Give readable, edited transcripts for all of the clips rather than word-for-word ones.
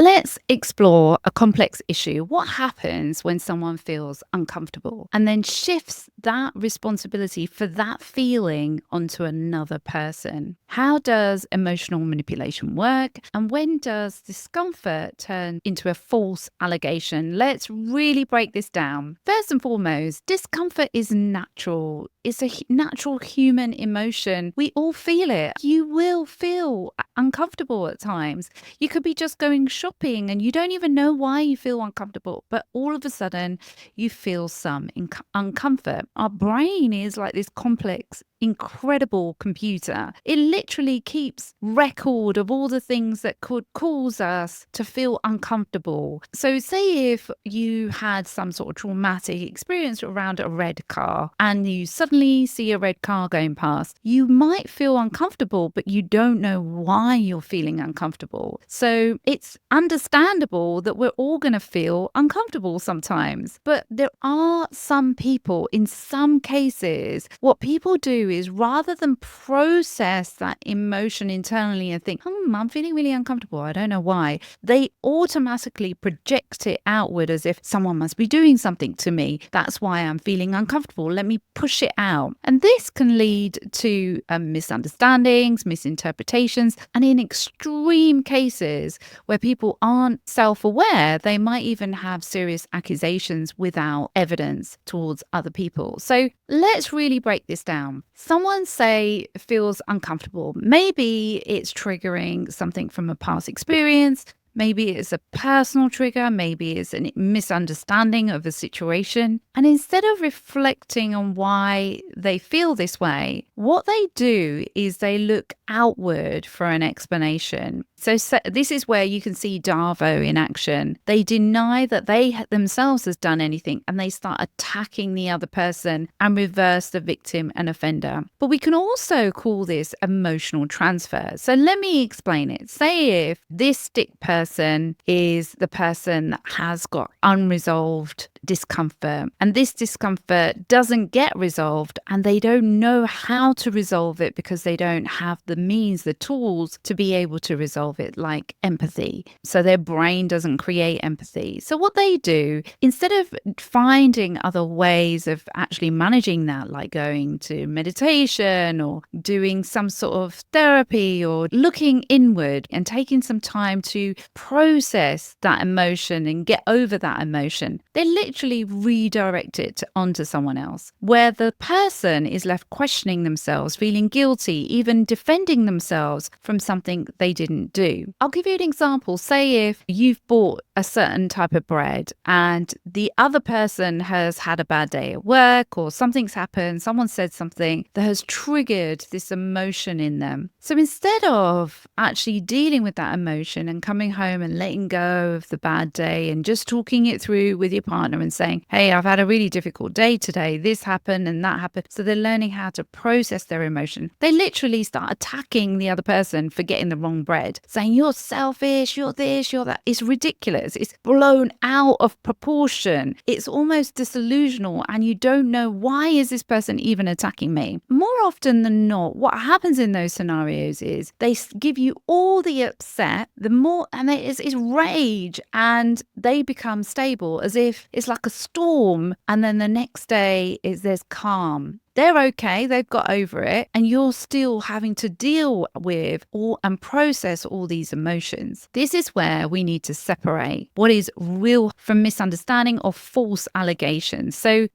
Let's explore a complex issue. What happens when someone feels uncomfortable and then shifts that responsibility for that feeling onto another person? How does emotional manipulation work? And when does discomfort turn into a false allegation? Let's really break this down. First and foremost, discomfort is natural. It's a natural human emotion. We all feel it. You will feel uncomfortable at times. You could be just going shopping and you don't even know why you feel uncomfortable, but all of a sudden you feel some uncomfort. Our brain is like this complex, incredible computer. It literally keeps record of all the things that could cause us to feel uncomfortable. So say if you had some sort of traumatic experience around a red car and you suddenly see a red car going past, you might feel uncomfortable, but you don't know why you're feeling uncomfortable. So it's understandable that we're all going to feel uncomfortable sometimes. But there are some people, in some cases, what people do is rather than process that emotion internally and think, I'm feeling really uncomfortable, I don't know why, they automatically project it outward as if someone must be doing something to me. That's why I'm feeling uncomfortable. Let me push it out. And this can lead to misunderstandings, misinterpretations, and in extreme cases where people aren't self-aware, they might even have serious accusations without evidence towards other people. So let's really break this down. Someone, say, feels uncomfortable. Maybe it's triggering something from a past experience. Maybe it's a personal trigger. Maybe it's a misunderstanding of a situation. And instead of reflecting on why they feel this way, what they do is they look outward for an explanation. So this is where you can see Darvo in action. They deny that they themselves has done anything and they start attacking the other person and reverse the victim and offender. But we can also call this emotional transfer. So let me explain it. Say if this stick person is the person that has got unresolved discomfort and this discomfort doesn't get resolved and they don't know how to resolve it because they don't have the means, the tools to be able to resolve it, like empathy. So their brain doesn't create empathy. So what they do, instead of finding other ways of actually managing that, like going to meditation or doing some sort of therapy or looking inward and taking some time to process that emotion and get over that emotion, they literally redirect it onto someone else, where the person is left questioning themselves, feeling guilty, even defending themselves from something they didn't do. I'll give you an example. Say if you've bought a certain type of bread and the other person has had a bad day at work or something's happened, someone said something that has triggered this emotion in them. So instead of actually dealing with that emotion and coming home and letting go of the bad day and just talking it through with your partner and saying, hey, I've had a really difficult day today, this happened and that happened. So they're learning how to process their emotion. They literally start attacking the other person for getting the wrong bread, saying you're selfish, you're this, you're that. It's ridiculous. It's blown out of proportion. It's almost disillusional and you don't know, why is this person even attacking me? More often than not, what happens in those scenarios is they give you all the upset, the more, and it's rage, and they become stable as if it's like a storm, and then the next day there's calm. They're okay, they've got over it, and you're still having to deal with and process all these emotions. This is where we need to separate what is real from misunderstanding or false allegations. So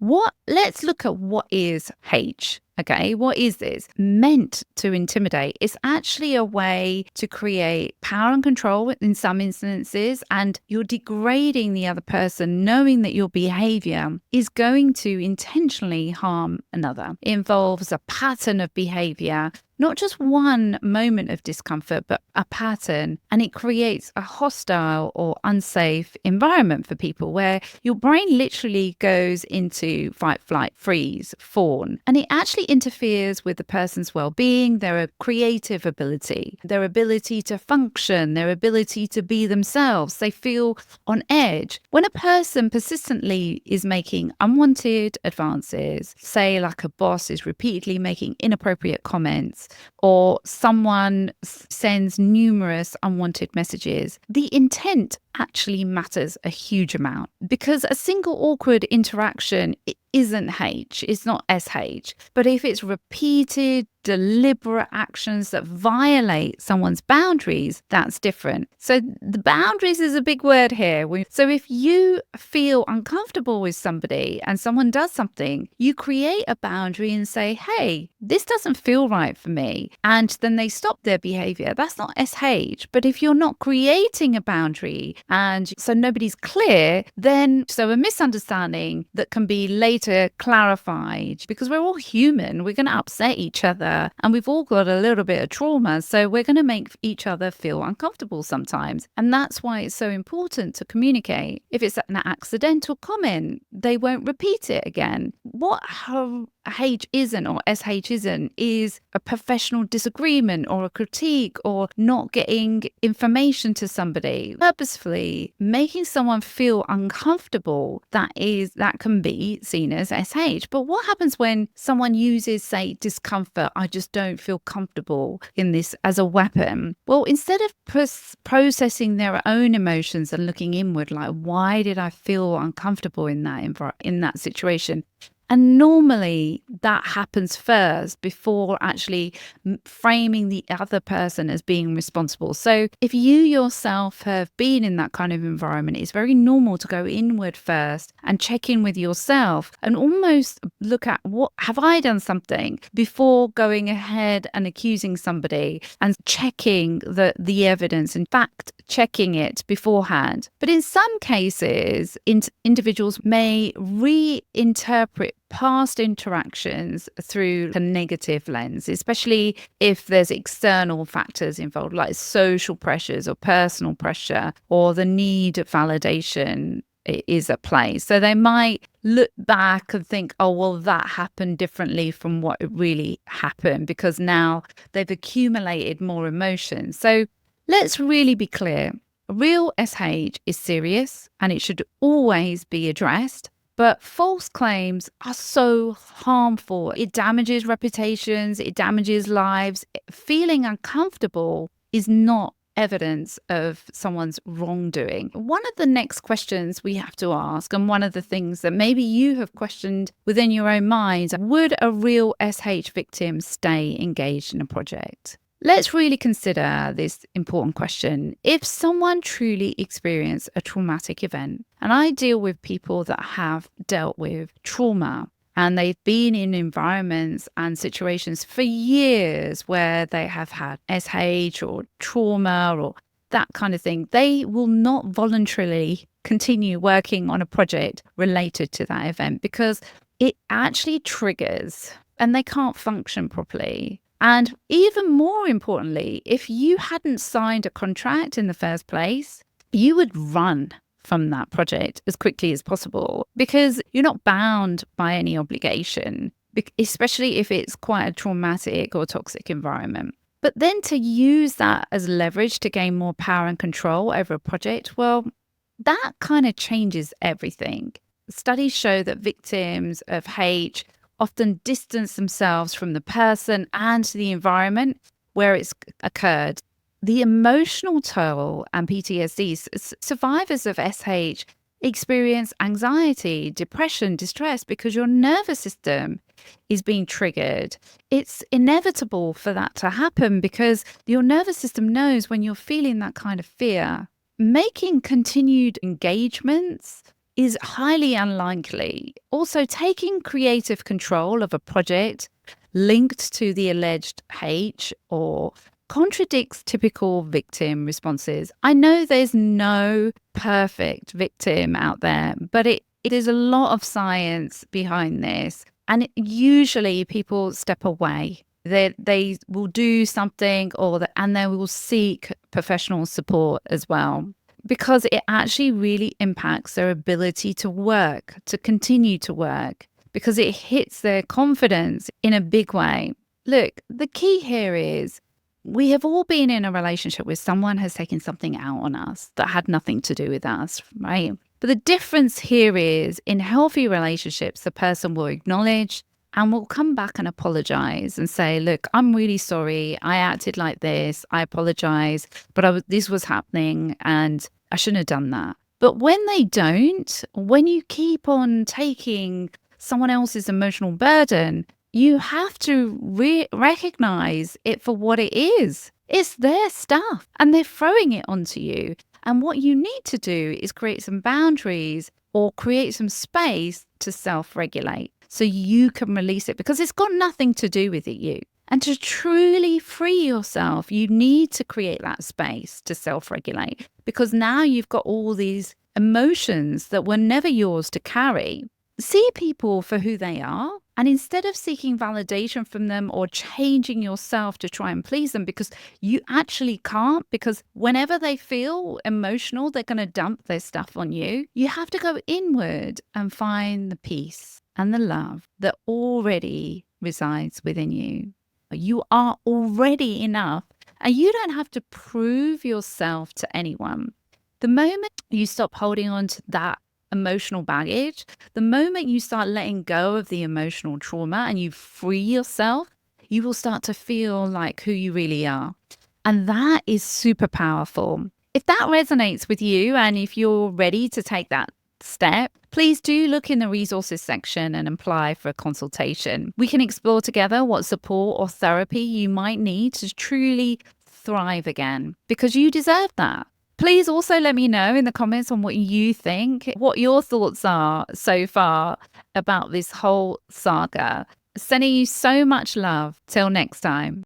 let's look at what is H. Okay, what is this? Meant to intimidate. It's actually a way to create power and control in some instances, and you're degrading the other person, knowing that your behavior is going to intentionally harm another. It involves a pattern of behavior, not just one moment of discomfort, but a pattern. And it creates a hostile or unsafe environment for people where your brain literally goes into fight, flight, freeze, fawn. And it actually interferes with the person's well-being, their creative ability, their ability to function, their ability to be themselves. They feel on edge. When a person persistently is making unwanted advances, say like a boss is repeatedly making inappropriate comments, texts or someone sends numerous unwanted messages, the intent actually matters a huge amount, because a single awkward interaction isn't H, it's not SH. But if it's repeated, deliberate actions that violate someone's boundaries, that's different. So the boundaries is a big word here. So if you feel uncomfortable with somebody and someone does something, you create a boundary and say, hey, this doesn't feel right for me. And then they stop their behavior. That's not SH. But if you're not creating a boundary and so nobody's clear, then so a misunderstanding that can be later clarified, because we're all human, we're going to upset each other and we've all got a little bit of trauma. So we're going to make each other feel uncomfortable sometimes. And that's why it's so important to communicate. If it's an accidental comment, they won't repeat it again. What H isn't or SH isn't is a professional disagreement or a critique or not getting information to somebody. Purposefully making someone feel uncomfortable, that can be seen as SH. But what happens when someone uses, say, discomfort? I just don't feel comfortable in this as a weapon. Well, instead of processing their own emotions and looking inward, like, why did I feel uncomfortable in that situation? And normally that happens first before actually framing the other person as being responsible. So if you yourself have been in that kind of environment, it's very normal to go inward first and check in with yourself and almost look at, what have I done something, before going ahead and accusing somebody and checking the evidence, in fact, checking it beforehand. But in some cases, individuals may reinterpret past interactions through a negative lens, especially if there's external factors involved, like social pressures or personal pressure, or the need of validation is at play. So they might look back and think, oh, well, that happened differently from what it really happened, because now they've accumulated more emotions. So let's really be clear. Real SH is serious and it should always be addressed. But false claims are so harmful. It damages reputations, it damages lives. Feeling uncomfortable is not evidence of someone's wrongdoing. One of the next questions we have to ask, and one of the things that maybe you have questioned within your own mind, would a real SH victim stay engaged in a project? Let's really consider this important question. If someone truly experienced a traumatic event, and I deal with people that have dealt with trauma, and they've been in environments and situations for years where they have had SH or trauma or that kind of thing, they will not voluntarily continue working on a project related to that event, because it actually triggers and they can't function properly. And even more importantly, if you hadn't signed a contract in the first place, you would run from that project as quickly as possible, because you're not bound by any obligation, especially if it's quite a traumatic or toxic environment. But then to use that as leverage to gain more power and control over a project, well, that kind of changes everything. Studies show that victims of H often distance themselves from the person and the environment where it's occurred. The emotional toll and PTSD, survivors of SH experience anxiety, depression, distress, because your nervous system is being triggered. It's inevitable for that to happen because your nervous system knows when you're feeling that kind of fear. Making continued engagements is highly unlikely. Also, taking creative control of a project linked to the alleged H or contradicts typical victim responses. I know there's no perfect victim out there, but it is a lot of science behind this. And usually people step away. They will do something and they will seek professional support as well, because it actually really impacts their ability to work, to continue to work, because it hits their confidence in a big way. Look, the key here is we have all been in a relationship where someone has taken something out on us that had nothing to do with us, right? But the difference here is in healthy relationships, the person will acknowledge and will come back and apologize and say, look, I'm really sorry. I acted like this. I apologize, but this was happening and I shouldn't have done that. But when they don't, when you keep on taking someone else's emotional burden, you have to recognize it for what it is. It's their stuff and they're throwing it onto you. And what you need to do is create some boundaries or create some space to self-regulate so you can release it, because it's got nothing to do with you. And to truly free yourself, you need to create that space to self-regulate, because now you've got all these emotions that were never yours to carry. See people for who they are, and instead of seeking validation from them or changing yourself to try and please them, because you actually can't, because whenever they feel emotional, they're going to dump their stuff on you. You have to go inward and find the peace and the love that already resides within you. You are already enough, and you don't have to prove yourself to anyone. The moment you stop holding on to that emotional baggage, the moment you start letting go of the emotional trauma and you free yourself, you will start to feel like who you really are. And that is super powerful. If that resonates with you, and if you're ready to take that step, please do look in the resources section and apply for a consultation. We can explore together what support or therapy you might need to truly thrive again, because you deserve that. Please also let me know in the comments on what you think, what your thoughts are so far about this whole saga. Sending you so much love. Till next time.